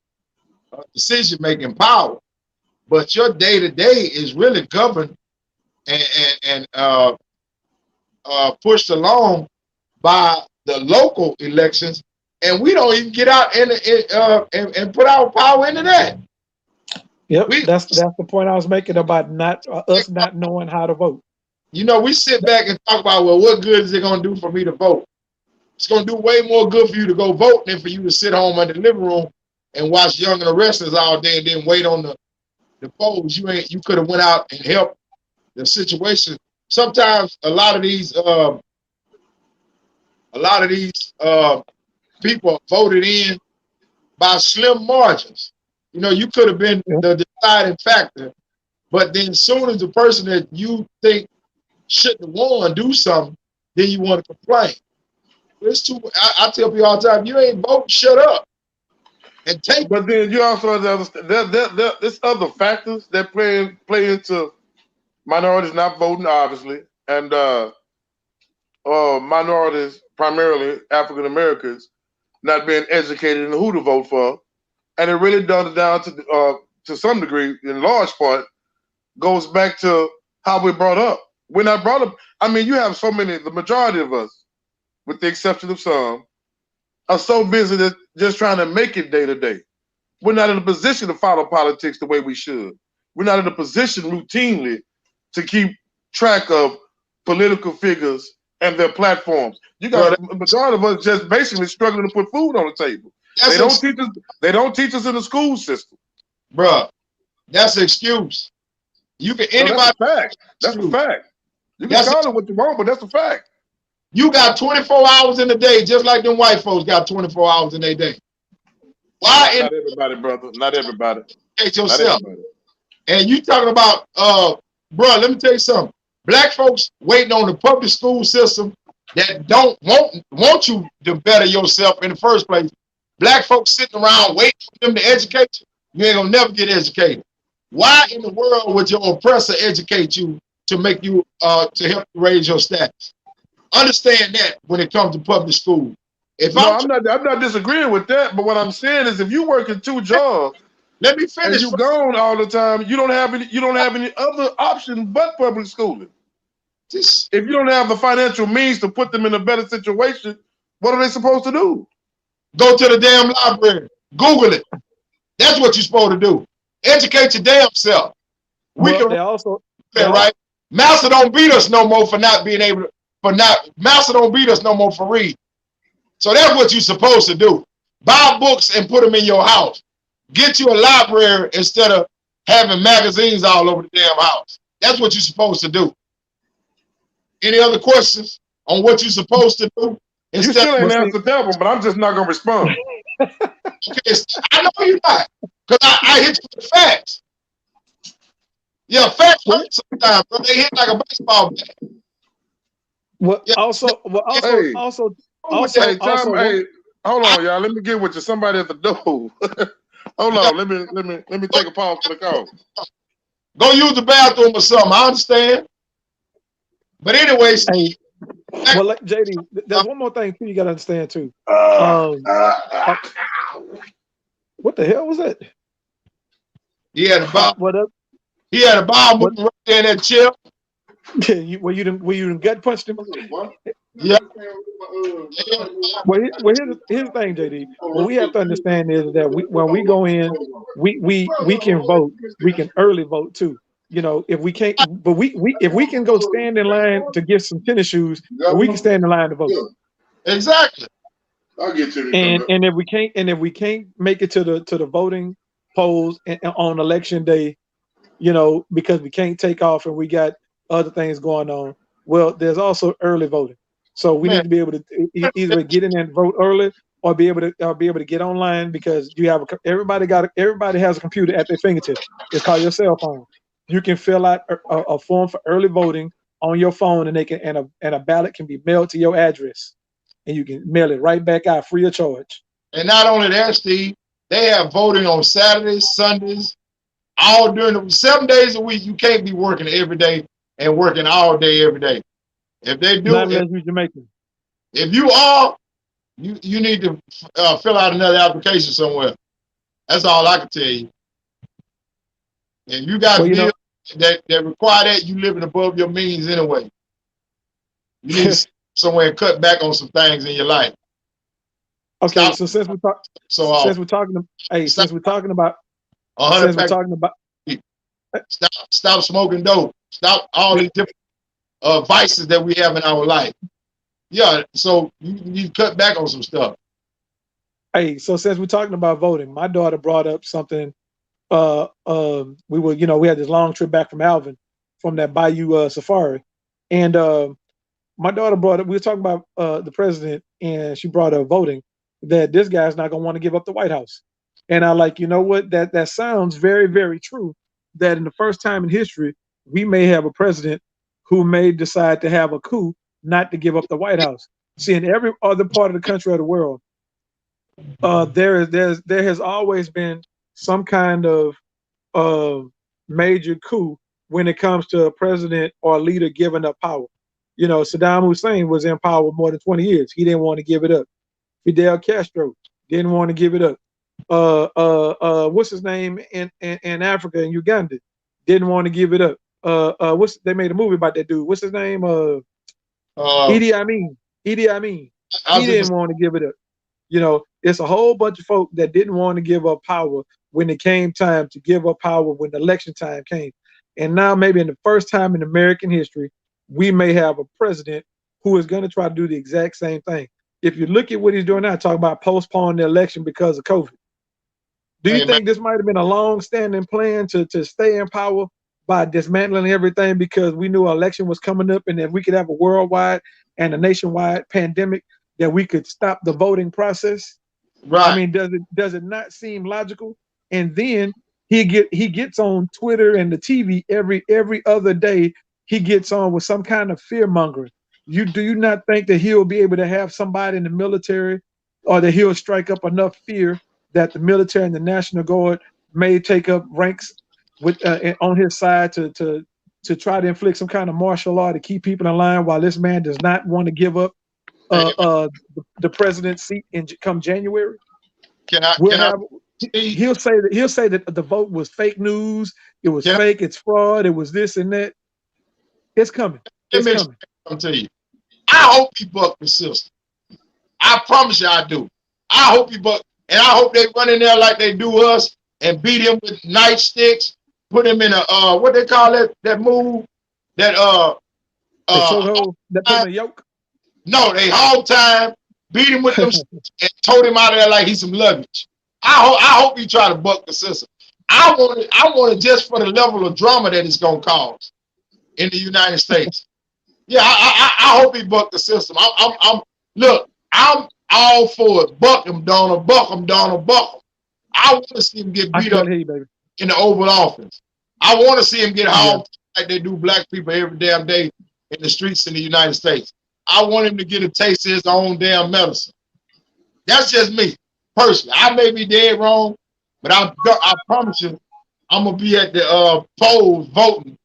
decision-making power. But your day-to-day is really governed and pushed along by the local elections, and we don't even get out and put our power into that. Yep, that's the point I was making about us not knowing how to vote. We sit back and talk about, well, what good is it going to do for me to vote? It's going to do way more good for you to go vote than for you to sit home in the living room and watch Young and the Restless all day and then wait on the polls. You could have went out and helped the situation. Sometimes a lot of these people voted in by slim margins. You know, you could have been the deciding factor, but then soon as the person that you think shouldn't have won do something, then you want to complain. It's too. I tell people all the time, you ain't voting, shut up and take. But then you also have to understand there's other factors that play into minorities not voting, obviously, and minorities, primarily African Americans, not being educated in who to vote for, and it really does down to some degree, in large part, goes back to how we're brought up. We're not brought up. I mean, you have so many. The majority of us, with the exception of some, are so busy that just trying to make it day to day. We're not in a position to follow politics the way we should. We're not in a position routinely to keep track of political figures and their platforms. You got a majority of us just basically struggling to put food on the table. They don't teach us in the school system. Bruh, that's an excuse. You can anybody. No, that's a fact. You can call it what you want, but that's a fact. You got 24 hours in the day, just like them white folks got 24 hours in their day. Why? Not everybody, brother. Not everybody. Educate yourself. And you talking about, bro, let me tell you something. Black folks waiting on the public school system that don't want you to better yourself in the first place. Black folks sitting around waiting for them to educate you. You ain't gonna never get educated. Why in the world would your oppressor educate you to make you to help you raise your status? Understand that when it comes to public school. I'm not disagreeing with that, but what I'm saying is if you work in two jobs, let me finish. And you gone all the time, you don't have any other option but public schooling. If you don't have the financial means to put them in a better situation, what are they supposed to do? Go to the damn library. Google it. That's what you're supposed to do. Educate your damn self. Right? Master don't beat us no more for not being able to, Master don't beat us no more for reading. So that's what you're supposed to do. Buy books and put them in your house. Get you a library instead of having magazines all over the damn house. That's what you're supposed to do. Any other questions on what you're supposed to do? You still ain't answered that one, but I'm just not going to respond. Okay, I know you're not, because I hit you with facts. Yeah, facts hurt sometimes, but they hit like a baseball bat. Hey, hold on, y'all. Let me get with you. Somebody at the door. Hold on. Let me take a pause for the call. Go use the bathroom or something. I understand. But anyways, well, JD, there's one more thing too you got to understand too. What the hell was that? He had a bomb. He had a bomb right there in that chair. Were you done gut punched him? Yeah. Well, here's the thing, JD. What we have to understand is that when we go in, we can vote. We can early vote too. You know, if we can't, but if we can go stand in line to get some tennis shoes, we can stand in line to vote. Exactly. I'll get you. And if we can't make it to the voting polls on election day, you know, because we can't take off and we got other things going on. Well, there's also early voting. So we need to be able to either get in and vote early or be able to get online, because you have everybody has a computer at their fingertips. It's called your cell phone. You can fill out a form for early voting on your phone, and a ballot can be mailed to your address, and you can mail it right back out free of charge. And not only that, Steve, they have voting on Saturdays, Sundays, all during the 7 days a week. You can't be working every day and working all day every day. If they do, if you are, you need to fill out another application somewhere. That's all I can tell you. And you got bills that require that, you living above your means anyway. You need somewhere to cut back on some things in your life. Okay, so since we're talking about stop smoking dope. Stop all these different vices that we have in our life. Yeah, so you cut back on some stuff. Hey, so since we're talking about voting, my daughter brought up something. We were, we had this long trip back from Alvin, from that Bayou safari, and my daughter brought up. We were talking about the president, and she brought up voting. That this guy's not gonna want to give up the White House, and I like, you know what? That sounds very, very true. That in the first time in history, we may have a president who may decide to have a coup, not to give up the White House. See, in every other part of the country or the world, there has always been some kind of major coup when it comes to a president or a leader giving up power. Saddam Hussein was in power more than 20 years. He didn't want to give it up. Fidel Castro didn't want to give it up. What's his name in Africa, in Uganda, didn't want to give it up. They made a movie about that dude. What's his name? Idi Amin. Idi Amin. He didn't want to give it up. It's a whole bunch of folk that didn't want to give up power when it came time to give up power when the election time came. And now, maybe in the first time in American history, we may have a president who is going to try to do the exact same thing. If you look at what he's doing now, talking about postponing the election because of COVID. Do you think this might have been a long-standing plan to stay in power by dismantling everything because we knew an election was coming up, and if we could have a worldwide and a nationwide pandemic, that we could stop the voting process? Right. I mean, does it not seem logical? And then he gets on Twitter and the TV every other day. He gets on with some kind of fear mongering. Do you not think that he'll be able to have somebody in the military, or that he'll strike up enough fear that the military and the National Guard may take up ranks with on his side to try to inflict some kind of martial law to keep people in line, while this man does not want to give up the president's seat come January? He'll say that the vote was fake news. It was fake. It's fraud. It was this and that. It's coming. It's coming. I'm telling you, I hope he buck the system. I promise you, I do. I hope he buck, and I hope they run in there like they do us and beat him with nightsticks. Put him in a what they call that move that that put him in a yoke. No, they hog time, beat him with them and told him out of there like he's some luggage. I hope he try to buck the system. I want it just for the level of drama that it's gonna cause in the United States. Yeah, I hope he buck the system. I'm all for it. Buck him, Donald. Buck him, Donald. Buck him. I want to see him get beat up in the Oval Office. I want to see him get hogged like they do black people every damn day in the streets in the United States. I want him to get a taste of his own damn medicine. That's just me, personally. I may be dead wrong, but I promise you, I'm gonna be at the polls voting,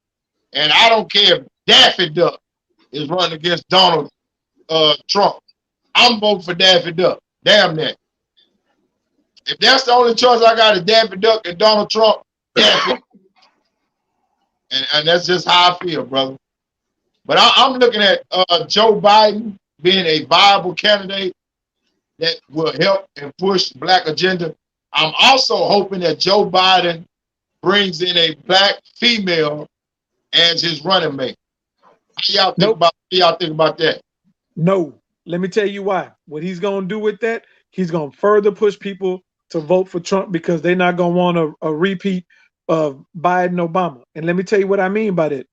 and I don't care if Daffy Duck is running against Donald Trump. I'm voting for Daffy Duck. Damn that. If that's the only choice I got is Daffy Duck and Donald Trump, Daffy. And that's just how I feel, brother. But I'm looking at Joe Biden being a viable candidate that will help and push the black agenda. I'm also hoping that Joe Biden brings in a black female as his running mate. How y'all think about that? No. Let me tell you why. What he's going to do with that, he's going to further push people to vote for Trump because they're not going to want a repeat of Biden-Obama. And let me tell you what I mean by that.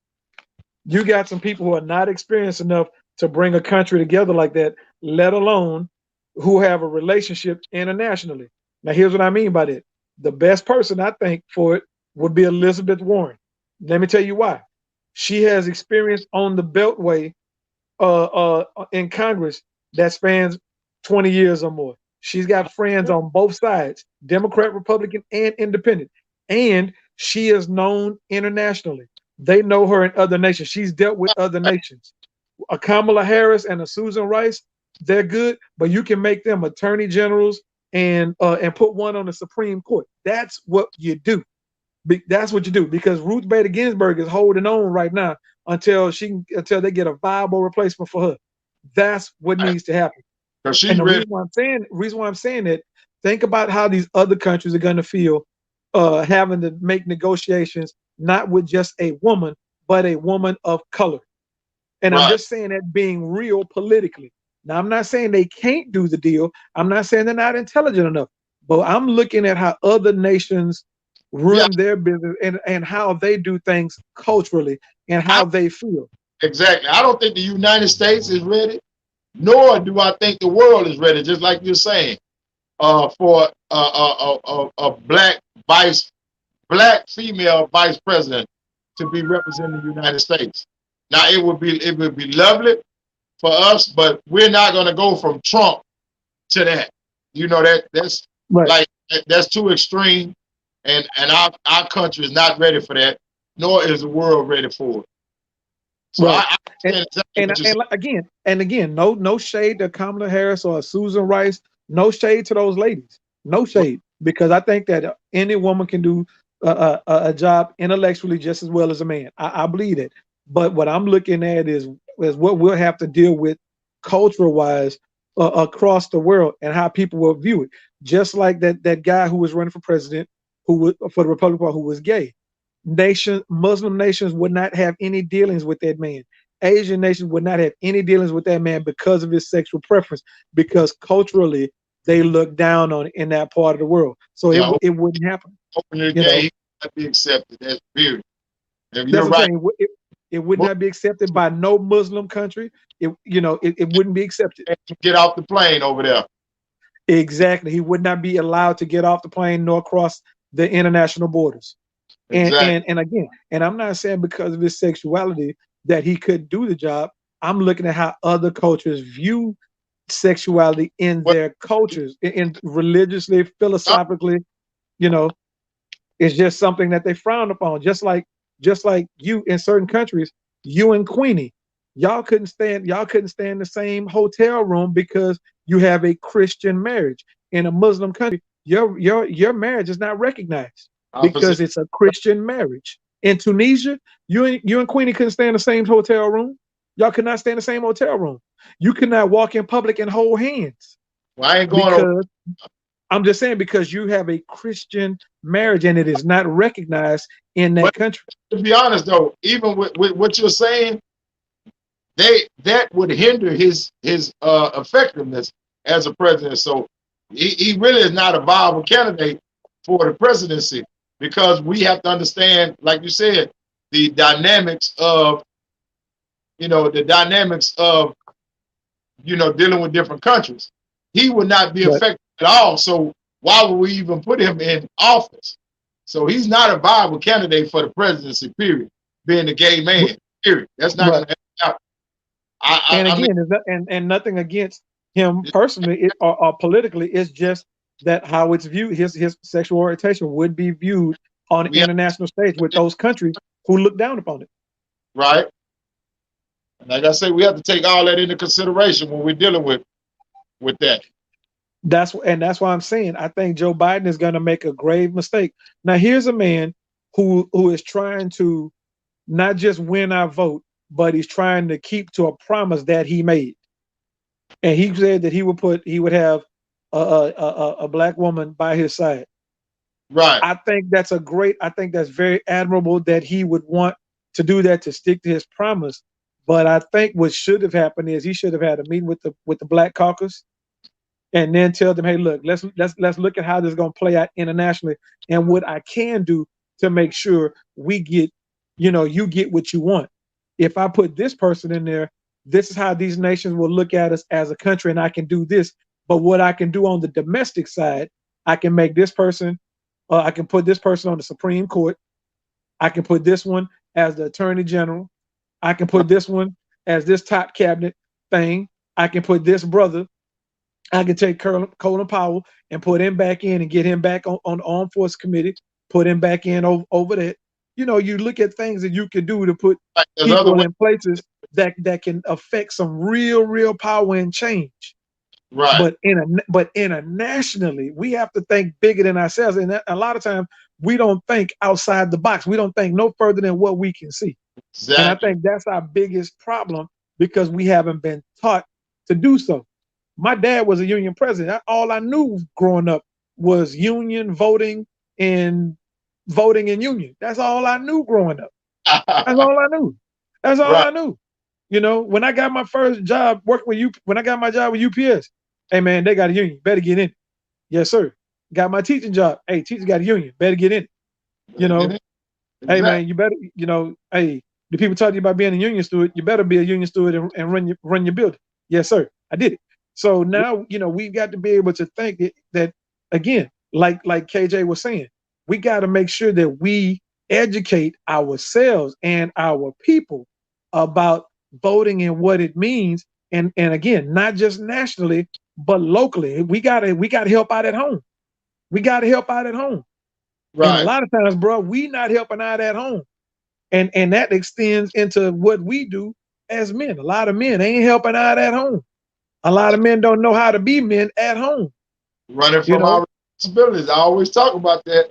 You got some people who are not experienced enough to bring a country together like that, let alone who have a relationship internationally. Now, here's what I mean by that. The best person, I think, for it would be Elizabeth Warren. Let me tell you why. She has experience on the Beltway in Congress that spans 20 years or more. She's got friends on both sides, Democrat, Republican, and Independent. And she is known internationally. They know her in other nations. She's dealt with other nations. A Kamala Harris and a Susan Rice, they're good, but you can make them attorney generals and put one on the Supreme Court. That's what you do. That's what you do, because Ruth Bader Ginsburg is holding on right now until they get a viable replacement for her. That's what needs to happen. And the reason why I'm saying that, think about how these other countries are going to feel having to make negotiations not with just a woman, but a woman of color. And I'm just saying that being real politically. Now, I'm not saying they can't do the deal. I'm not saying they're not intelligent enough, but I'm looking at how other nations Yeah, run their business and how they do things culturally and how they feel. exactly. I don't think the United States is ready, nor do I think the world is ready. Just like you're saying, for a black female vice president to be representing the United States. Now it would be lovely for us, but we're not going to go from Trump to that. You know that's Right. like that's too extreme, and our country is not ready for that, nor is the world ready for it. So Right. I understand exactly what you're saying. And again, no shade to Kamala Harris or Susan Rice. No shade to those ladies. No shade, because I think that any woman can do a job intellectually just as well as a man. I believe it. But what I'm looking at is what we'll have to deal with cultural wise across the world and how people will view it. Just like that guy who was running for president, for the Republican Party, who was gay. Muslim nations would not have any dealings with that man. Asian nations would not have any dealings with that man because of his sexual preference, because culturally they look down on it in that part of the world. So Yeah, it wouldn't happen. open the gate, not be accepted. That's period. And That's you're what I'm right. saying. It would not be accepted by no Muslim country. It wouldn't be accepted. Get off the plane over there. Exactly. He would not be allowed to get off the plane nor cross the international borders. Exactly. And again, I'm not saying because of his sexuality that he couldn't do the job. I'm looking at how other cultures view sexuality in their cultures, in religiously, philosophically. It's just something that they frown upon. Just like you in certain countries, you and Queenie, y'all couldn't stay in the same hotel room because you have a Christian marriage. In a Muslim country, your marriage is not recognized because it's a Christian marriage. In Tunisia, you and Queenie couldn't stay in the same hotel room. Y'all could not stay in the same hotel room. You could not walk in public and hold hands. Well, I ain't going I'm just saying, because you have a Christian marriage and it is not recognized in that country. To be honest, though, even with what you're saying, that would hinder his effectiveness as a president. So he really is not a viable candidate for the presidency, because we have to understand, like you said, the dynamics of dealing with different countries. He would not be effective at all. So why would we even put him in office? So he's not a viable candidate for the presidency, period. Being a gay man, period. That's not going to happen. And nothing against him personally or politically. It's just that how it's viewed, his sexual orientation would be viewed on the international stage with those countries who look down upon it. Right. And like I say, we have to take all that into consideration when we're dealing with that. That's why I'm saying I think Joe Biden is going to make a grave mistake. Now, here's a man who is trying to not just win our vote, but he's trying to keep to a promise that he made. And he said that he would have a black woman by his side. Right. I think that's very admirable that he would want to do that, to stick to his promise. But I think what should have happened is he should have had a meeting with the Black Caucus, and then tell them, hey, look, let's look at how this is going to play out internationally, and what I can do to make sure we get, you get what you want. If I put this person in there, this is how these nations will look at us as a country, and I can do this. But what I can do on the domestic side, I can make this person, I can put this person on the Supreme Court. I can put this one as the Attorney General. I can put this one as this top cabinet thing. I can put this brother. I can take Colin Powell and put him back in and get him back on the Armed Forces Committee, put him back in over that. You look at things that you can do to put people in places that can affect some real power and change. Right. But internationally, we have to think bigger than ourselves. And a lot of times we don't think outside the box. We don't think no further than what we can see. Exactly. And I think that's our biggest problem, because we haven't been taught to do so. My dad was a union president. All I knew growing up was union voting and voting in union. That's all I knew growing up. That's all I knew. That's all I knew. You know, when I got my first job working with you, when I got my job with UPS, hey man, they got a union. Better get in. Yes, sir. Got my teaching job. Hey, teacher got a union. Better get in. You know, Exactly. hey man, you better, you know, hey, the people talk to you about being a union steward, you better be a union steward and run your building. Yes, sir. I did it. So now, you know, we've got to be able to think that again, like KJ was saying, we got to make sure that we educate ourselves and our people about voting and what it means. And again, not just nationally, but locally. We gotta help out at home. We gotta help out at home. Right. And a lot of times, bro, we not helping out at home. And that extends into what we do as men. A lot of men ain't helping out at home. A lot of men don't know how to be men at home. Running from our responsibilities. I always talk about that.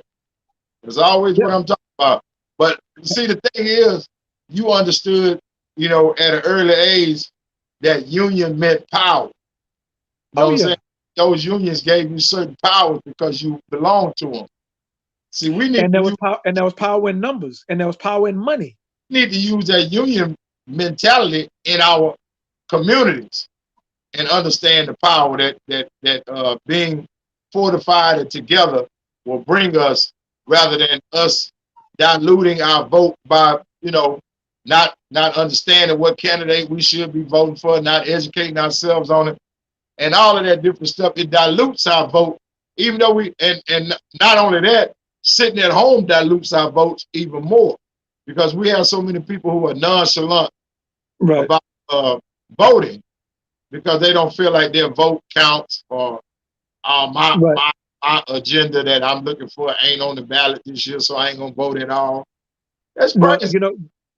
It's always what I'm talking about. But see, the thing is, you understood, you know, at an early age that union meant power. You know what I'm saying? Those unions gave you certain powers because you belonged to them. See, we need and there was power in numbers, and there was power in money. We need to use that union mentality in our communities and understand the power that being fortified and together will bring us, rather than us diluting our vote by, you know, not understanding what candidate we should be voting for, not educating ourselves on it, and all of that different stuff. It dilutes our vote, even though and not only that, sitting at home dilutes our votes even more, because we have so many people who are nonchalant about voting because they don't feel like their vote counts, or my agenda that I'm looking for ain't on the ballot this year, so I ain't gonna vote at all. That's crazy.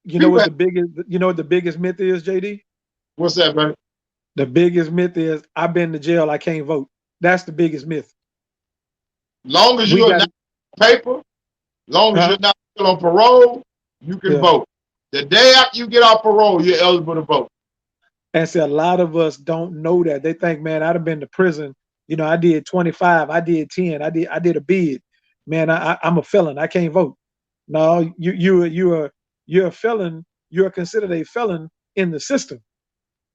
You know what the biggest myth is, JD? What's that, man? The biggest myth is I've been to jail, I can't vote. That's the biggest myth. Long as you're not on paper, long as you're not still on parole, you can vote. The day after you get off parole, you're eligible to vote. And see, a lot of us don't know that. They think, man, I'd have been to prison. You know, I did 25, I did 10, I did a bid. Man, I'm a felon. I can't vote. No, you're a felon. You're considered a felon in the system.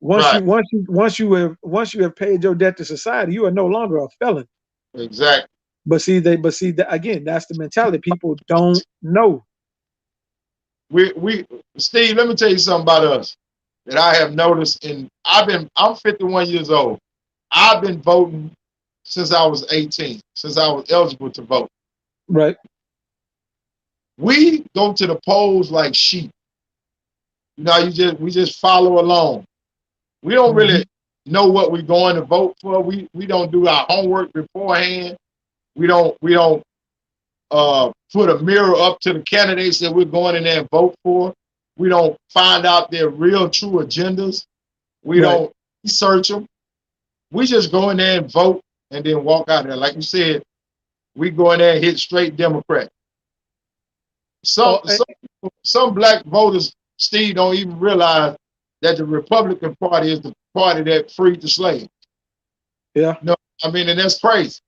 Once you have paid your debt to society, you are no longer a felon. Exactly. But see, again, that's the mentality. People don't know. We Steve, let me tell you something about us that I have noticed. I'm 51 years old. I've been voting since I was 18, since I was eligible to vote. Right. We go to the polls like sheep. You know, we just follow along. We don't really know what we're going to vote for. We don't do our homework beforehand. We don't put a mirror up to the candidates that we're going in there and vote for. We don't find out their real true agendas. We don't research them. We just go in there and vote and then walk out there. Like you said, we go in there and hit straight Democrat. Some black voters, Steve, don't even realize that the Republican Party is the party that freed the slaves. Yeah. No, I mean, and that's crazy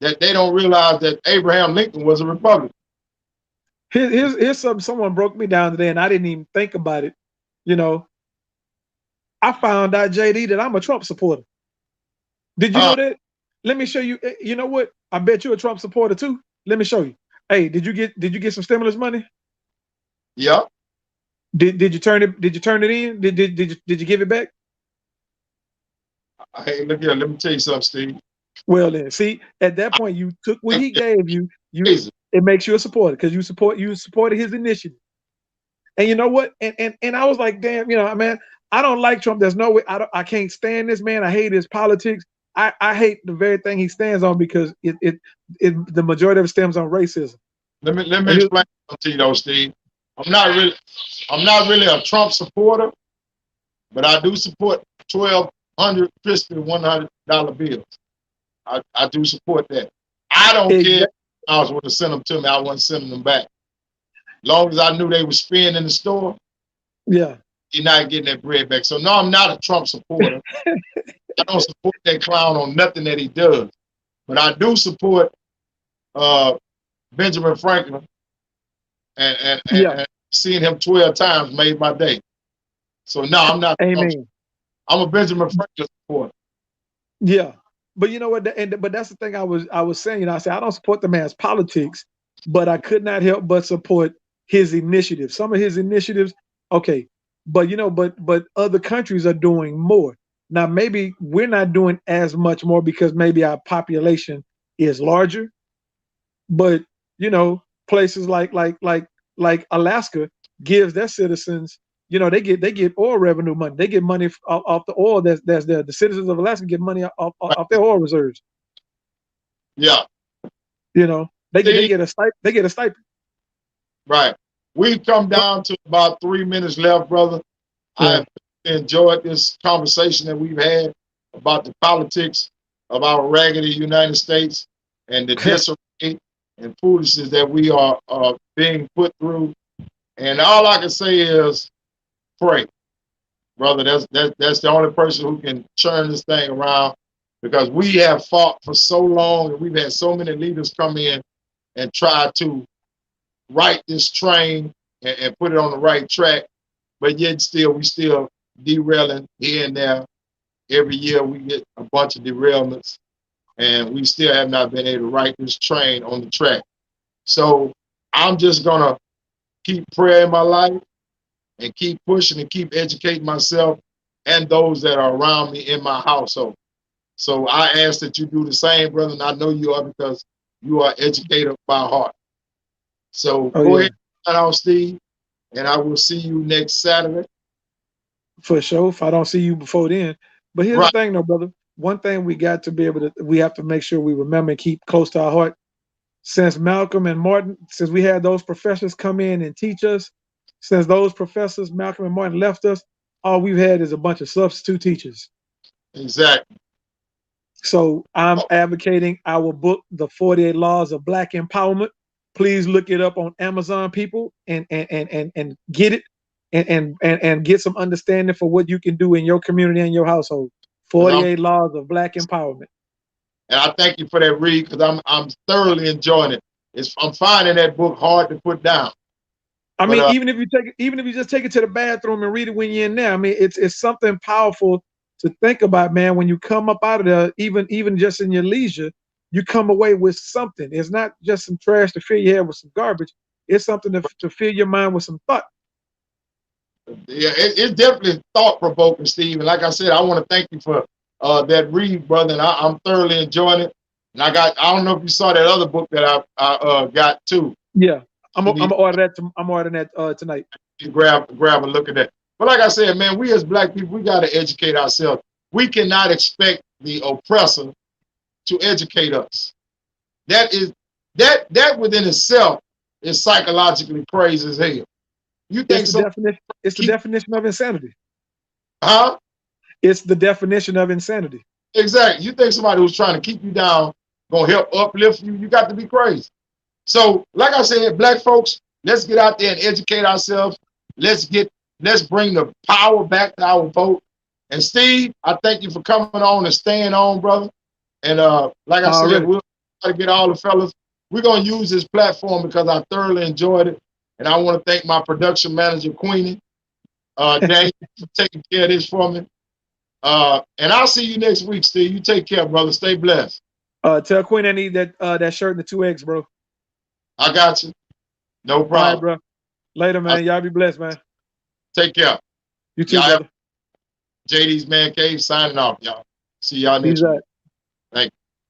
that they don't realize that Abraham Lincoln was a Republican. Here's something. Someone broke me down today, and I didn't even think about it. You know, I found out, JD, that I'm a Trump supporter. Did you know that? Let me show you. You know what? I bet you're a Trump supporter too. Let me show you. Hey, did you get some stimulus money? Yeah. Did you turn it? Did you turn it in? Did you give it back? Hey, look here. Let me tell you something, Steve. Well, then, see, at that point, you took what he gave you. It makes you a supporter because you supported his initiative. And you know what? And I was like, damn, you know, man, I don't like Trump. There's no way. I can't stand this man. I hate his politics. I hate the very thing he stands on because the majority of it stems on racism. Let me explain to you though, Steve. I'm not really a Trump supporter, but I do support 1,200 crispy $100 bills. I do support that. I don't care if I was going to send them to me. I wasn't sending them back. As long as I knew they were spending in the store, yeah, you're not getting that bread back. So no, I'm not a Trump supporter. I don't support that clown on nothing that he does. But I do support Benjamin Franklin, and seeing him 12 times made my day. So no, I'm not. Amen. I'm a Benjamin Franklin supporter. Yeah, but you know what? But that's the thing I was saying. You know, I said I don't support the man's politics, but I could not help but support his initiatives. Some of his initiatives, okay, but you know, but other countries are doing more. Now maybe we're not doing as much more because maybe our population is larger, but you know, places like Alaska gives their citizens, you know, they get oil revenue money. They get money off the oil that's there. The citizens of Alaska get money off their oil reserves. Yeah. You know, they get a stipend. Right. We've come down to about 3 minutes left, brother. Yeah. I've enjoyed this conversation that we've had about the politics of our raggedy United States and the disarray and foolishness that we are being put through. And all I can say is pray, brother. That's the only person who can turn this thing around, because we have fought for so long and we've had so many leaders come in and try to right this train and put it on the right track, but yet still we still derailing here and there. Every year we get a bunch of derailments, and we still have not been able to right this train on the track. So I'm just gonna keep prayer in my life and keep pushing and keep educating myself and those that are around me in my household. So I ask that you do the same, brother, and I know you are, because you are educated by heart. So go ahead, out, Steve, and I will see you next Saturday. For sure. If I don't see you before then. But here's the thing though, brother. One thing we got to be able to, we have to make sure we remember and keep close to our heart. Since Malcolm and Martin, since we had those professors come in and teach us, since those professors, Malcolm and Martin, left us, all we've had is a bunch of substitute teachers. Exactly. So I'm advocating our book, The 48 Laws of Black Empowerment. Please look it up on Amazon, people, and get it and get some understanding for what you can do in your community and your household. 48 Laws of Black Empowerment. And I thank you for that read, because I'm thoroughly enjoying it. I'm finding that book hard to put down. I mean, even if you just take it to the bathroom and read it when you're in there, I mean, it's something powerful to think about, man. When you come up out of there, even just in your leisure, you come away with something. It's not just some trash to fill your head with some garbage. It's something to fill your mind with some thought. Yeah, it's definitely thought-provoking, Steve. And like I said, I want to thank you for that read, brother. And I'm thoroughly enjoying it. And I don't know if you saw that other book that I got too. Yeah, I'm gonna order that. I'm ordering that tonight. You grab a look at that. But like I said, man, we as black people, we got to educate ourselves. We cannot expect the oppressor to educate us. That within itself is psychologically crazy as hell. You think it's the definition of insanity. Huh? It's the definition of insanity. Exactly. You think somebody who's trying to keep you down gonna help uplift you? You got to be crazy. So, like I said, black folks, let's get out there and educate ourselves. Let's bring the power back to our vote. And Steve, I thank you for coming on and staying on, brother. And like I said, we'll try to get all the fellas. We're gonna use this platform because I thoroughly enjoyed it. And I want to thank my production manager, Queenie, Daniel, for taking care of this for me. And I'll see you next week, Steve. You take care, brother. Stay blessed. Tell Queen I need that shirt and the 2X, bro. I got you. No problem. All right, bro. Later, man. Y'all be blessed, man. Take care. You too, brother. JD's Man Cave signing off, y'all. See y'all next week. Thank you.